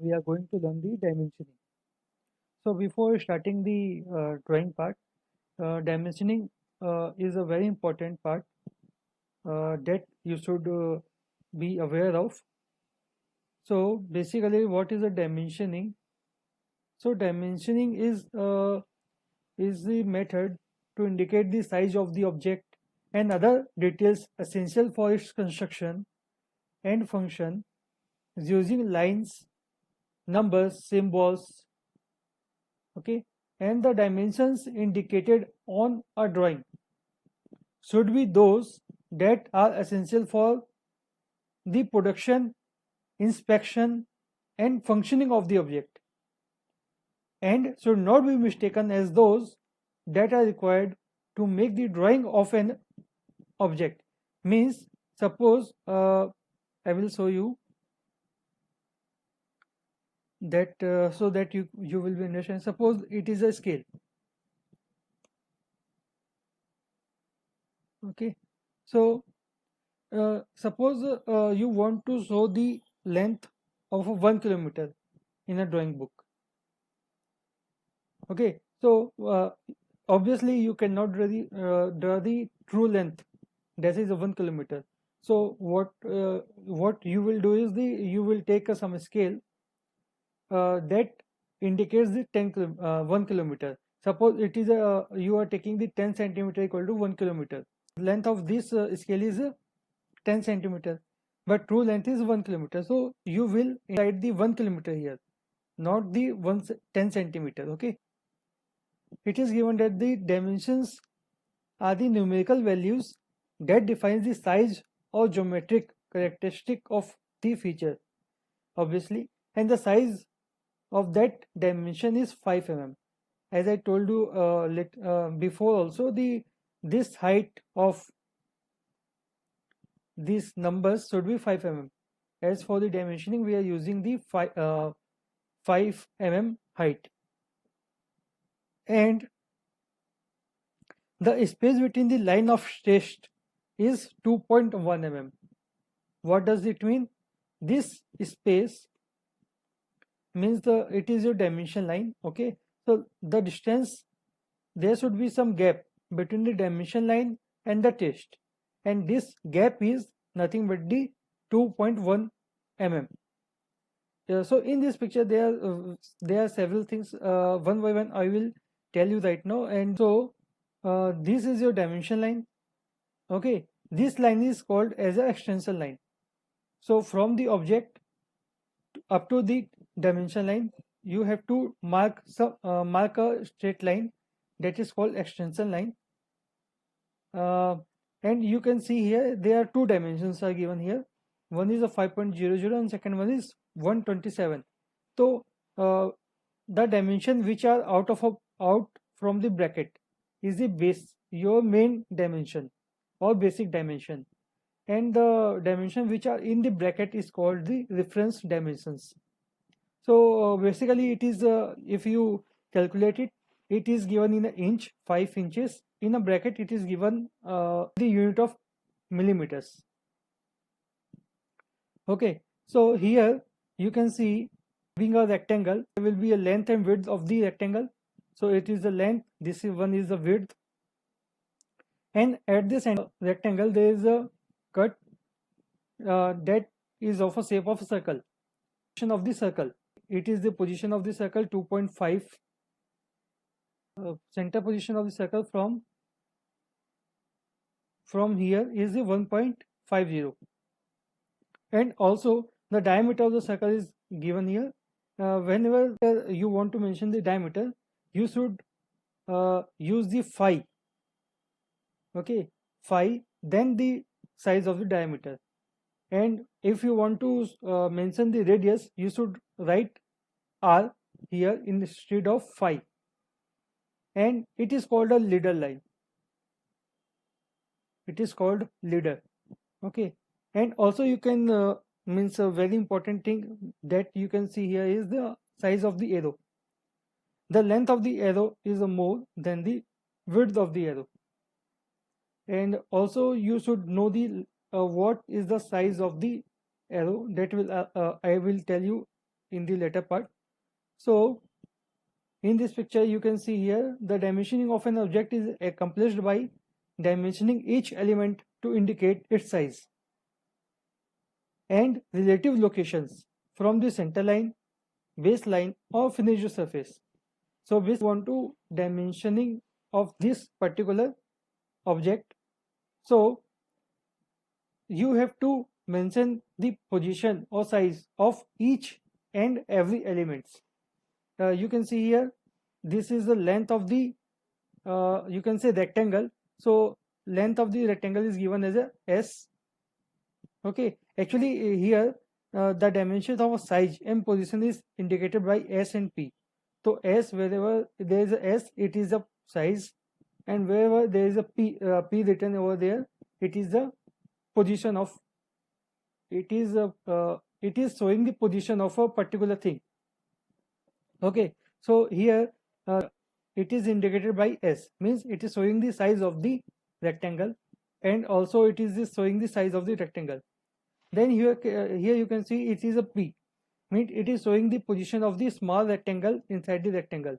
we are going to learn the dimensioning. So before starting the drawing part, dimensioning is a very important part that you should be aware of. So basically, what is a dimensioning? So dimensioning is the method to indicate the size of the object and other details essential for its construction and function using lines, numbers, symbols, okay, and the dimensions indicated on a drawing should be those that are essential for the production, inspection, and functioning of the object, and should not be mistaken as those that are required to make the drawing of an object. Means, suppose I will show you that so that you will be understand. Suppose it is a scale, okay. So suppose you want to show the length of 1 kilometer in a drawing book, okay. So obviously you cannot draw the true length, that is 1 kilometer. So what you will do is you will take some scale that indicates the 1 kilometer. Suppose it is you are taking the 10 centimeter equal to 1 kilometer. Length of this scale is 10 centimeter, but true length is 1 kilometer. So you will write the 1 kilometer here, not the 10 centimeter. Okay. It is given that the dimensions are the numerical values that defines the size or geometric characteristic of the feature, obviously, and the size of that dimension is 5 mm. As I told you before also, this height of these numbers should be 5 mm. As for the dimensioning, we are using the 5 mm height, and the space between the line of test is 2.1 mm. What does it mean? This space means it is your dimension line, okay. So the distance, there should be some gap between the dimension line and the test, and this gap is nothing but the 2.1 mm. So in this picture there are several things, one by one I will tell you right now. And so this is your dimension line, okay. This line is called as an extension line. So from the object up to the dimension line, you have to mark a straight line that is called extension line. And you can see here there are two dimensions are given here. One is a 5.00 and second one is 127. So the dimension which are out from the bracket is the base, your main dimension or basic dimension, and the dimension which are in the bracket is called the reference dimensions. So basically it is if you calculate it, it is given in an inch, 5 inches. In a bracket it is given the unit of millimeters. Okay, so here you can see, being a rectangle, there will be a length and width of the rectangle. So it is the length, this one is the width, and at this end rectangle there is a cut that is of a shape of a circle. Position of the circle, it is the position of the circle 2.5. Center position of the circle from here is the 1.50, and also the diameter of the circle is given here. Whenever you want to mention the diameter, you should use the phi, okay, phi, then the size of the diameter. And if you want to mention the radius, you should write r here instead of phi, and it is called a leader line. It is called leader, okay. And also you can means a very important thing that you can see here is the size of the arrow. The length of the arrow is more than the width of the arrow, and also you should know the what is the size of the arrow. That will I will tell you in the later part. So in this picture you can see here the dimensioning of an object is accomplished by dimensioning each element to indicate its size and relative locations from the center line, baseline or finished surface. So we want to dimensioning of this particular object. So you have to mention the position or size of each and every elements. You can see here this is the length of the you can say rectangle. So length of the rectangle is given as a S. Okay, actually here the dimensions of a size and position is indicated by S and P. So S, wherever there is a S, it is a size, and wherever there is a P written over there, it is the position of it is showing the position of a particular thing. Okay, so here it is indicated by S, means it is showing the size of the rectangle, and also it is showing the size of the rectangle. Then here you can see it is a P, means it is showing the position of the small rectangle inside the rectangle,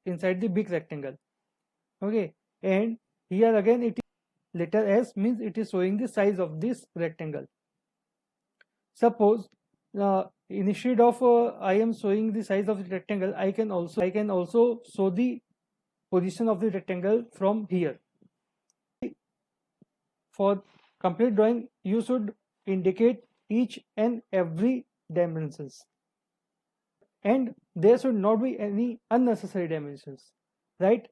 inside the big rectangle. Okay, and here again it is letter S, means it is showing the size of this rectangle. Suppose instead of I am showing the size of the rectangle, I can also show the position of the rectangle from here. For complete drawing, you should indicate each and every dimensions, and there should not be any unnecessary dimensions, right?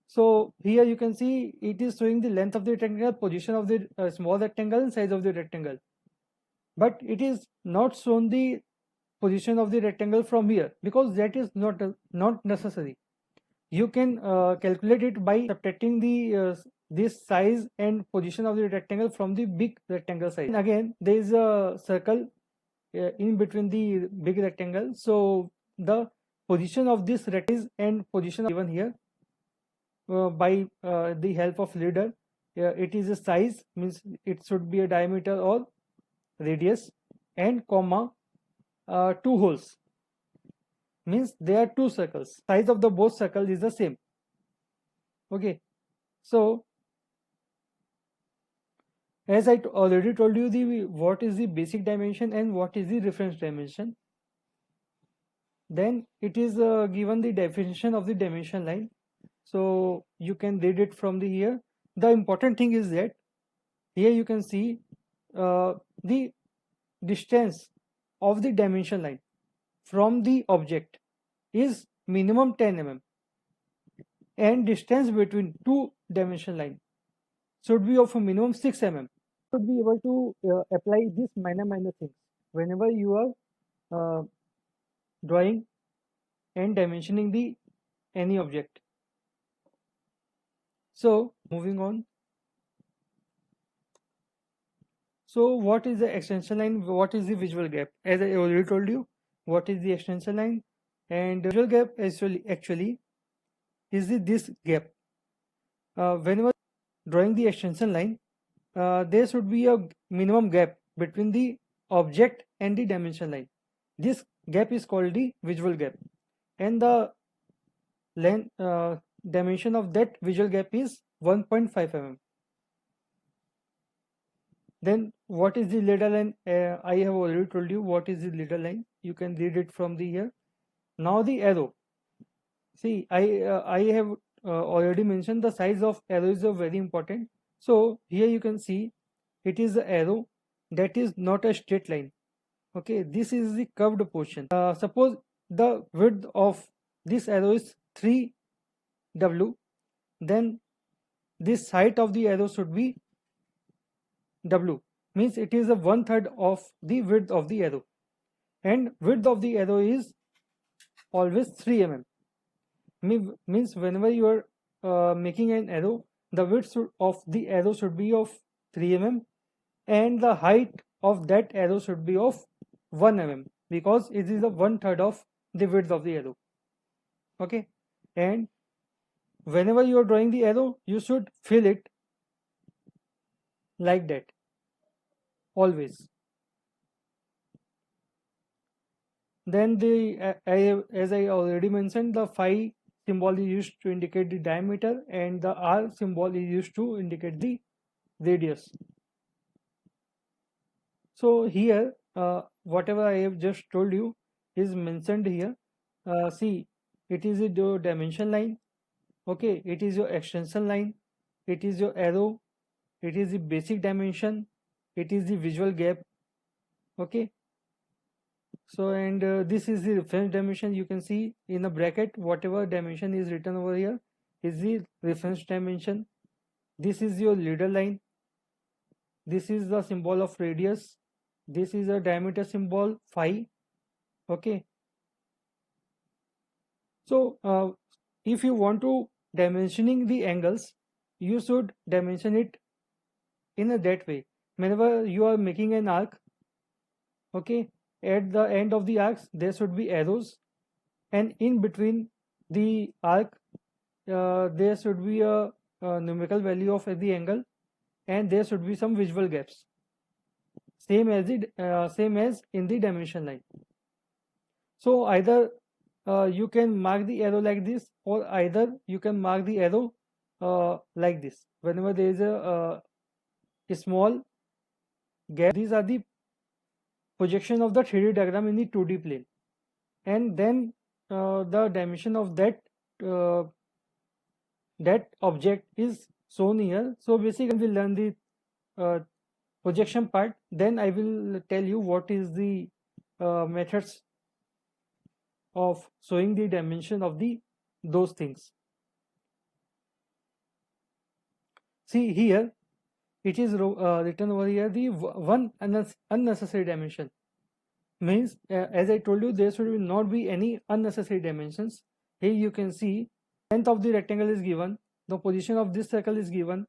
So here you can see it is showing the length of the rectangle, position of the small rectangle, and size of the rectangle, but it is not shown the position of the rectangle from here because that is not necessary. You can calculate it by subtracting the this size and position of the rectangle from the big rectangle size. And again, there is a circle in between the big rectangle, so the position of this rectangle and position given here by the help of leader. It is a size, means it should be a diameter or radius, and comma 2 holes, means there are 2 circles. Size of the both circles is the same. Okay, so as I already told you the what is the basic dimension and what is the reference dimension. Then it is given the definition of the dimension line. So you can read it from the here. The important thing is that here you can see the distance of the dimension line from the object is minimum 10 mm, and distance between two dimension line should be of a minimum 6 mm. Should be able to apply this minor things whenever you are drawing and dimensioning the any object. So moving on. So what is the extension line? What is the visual gap? As I already told you, what is the extension line? And visual gap actually is this gap. Whenever drawing the extension line, there should be a minimum gap between the object and the dimension line. This gap is called the visual gap, and the length dimension of that visual gap is 1.5 mm. Then what is the leader line? I have already told you what is the leader line. You can read it from the here. Now the arrow. See, I have already mentioned the size of arrow is very important. So here you can see it is the arrow that is not a straight line. Okay, this is the curved portion. Suppose the width of this arrow is 3W, then this height of the arrow should be W, means it is a 1/3 of the width of the arrow, and width of the arrow is always 3 mm. Means whenever you are making an arrow, the width of the arrow should be of 3 mm, and the height of that arrow should be of 1 mm, because it is the 1/3 of the width of the arrow. Okay, and whenever you are drawing the arrow, you should fill it like that always. Then as I already mentioned, the phi symbol is used to indicate the diameter, and the r symbol is used to indicate the radius. So here, whatever I have just told you is mentioned here. See, it is your dimension line. Okay, it is your extension line. It is your arrow. It is the basic dimension. It is the visual gap. Okay. So, and this is the reference dimension. You can see in a bracket, whatever dimension is written over here is the reference dimension. This is your leader line. This is the symbol of radius. This is a diameter symbol phi. Okay. So, if you want to dimensioning the angles, you should dimension it in a that way. Whenever you are making an arc, okay, at the end of the arcs there should be arrows, and in between the arc there should be a numerical value of the angle, and there should be some visual gaps, same as in the dimension line. So either you can mark the arrow like this, or either you can mark the arrow like this. Whenever there is a small gap, these are the projection of the 3D diagram in the 2D plane, and then the dimension of uh, that object is shown here. So basically, we learn the uh, projection part. Then I will tell you what is the methods of showing the dimension of the those things. See here, it is written over here the one unnecessary dimension. Means, as I told you, there should not be any unnecessary dimensions. Here you can see length of the rectangle is given, the position of this circle is given,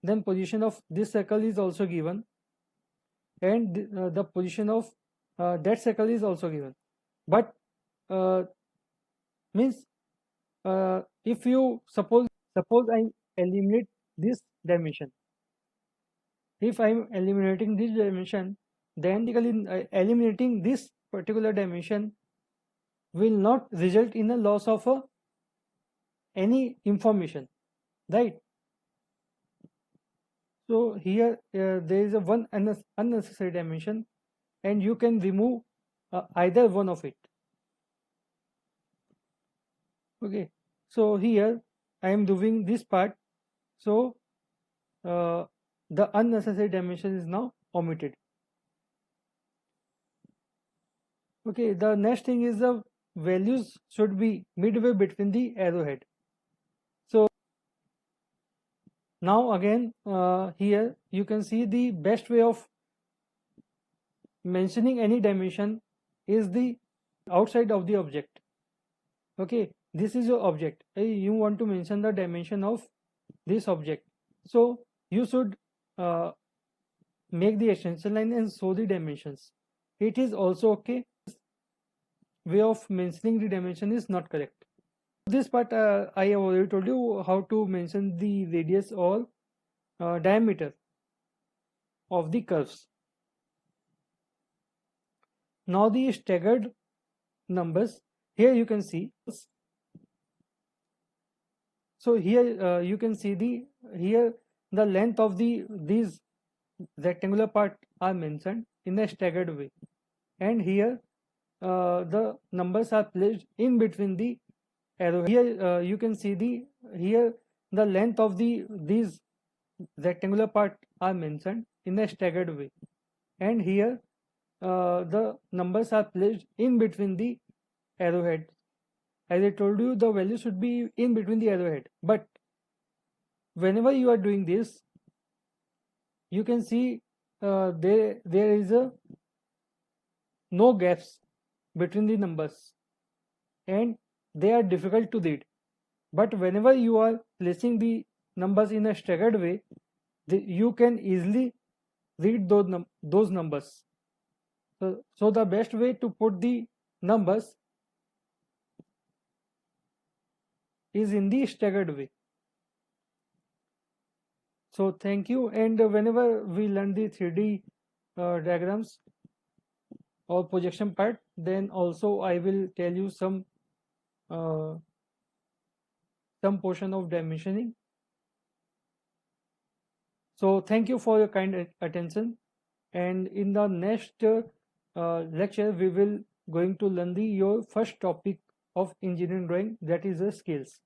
then position of this circle is also given, and the position of that circle is also given. But uh, means, if you suppose I eliminate this dimension, if I'm eliminating this dimension, then eliminating this particular dimension will not result in a loss of any information, right? So here there is a one unnecessary dimension, and you can remove either one of it. Okay, so here I am doing this part, so uh, the unnecessary dimension is now omitted. Okay, the next thing is the values should be midway between the arrowhead. So now again, here you can see the best way of mentioning any dimension is the outside of the object. Okay, this is your object. You want to mention the dimension of this object, so you should uh, make the extension line and show the dimensions. It is also okay. Way of mentioning the dimension is not correct. This part I have already told you how to mention the radius or diameter of the curves. Now the staggered numbers, here you can see. So here you can see here the length of these rectangular part are mentioned in a staggered way, and here the numbers are placed in between the arrow. Here you can see here the length of these rectangular part are mentioned in a staggered way, and here the numbers are placed in between the arrowhead. As I told you, the value should be in between the arrowhead, but whenever you are doing this, you can see there is a no gaps between the numbers, and they are difficult to read. But whenever you are placing the numbers in a staggered way, you can easily read those numbers. So the best way to put the numbers is in the staggered way. So thank you. And whenever we learn the 3D diagrams or projection part, then also I will tell you uh, some portion of dimensioning. So thank you for your kind attention. And in the next lecture, we will going to learn the your first topic of engineering drawing, that is the scales.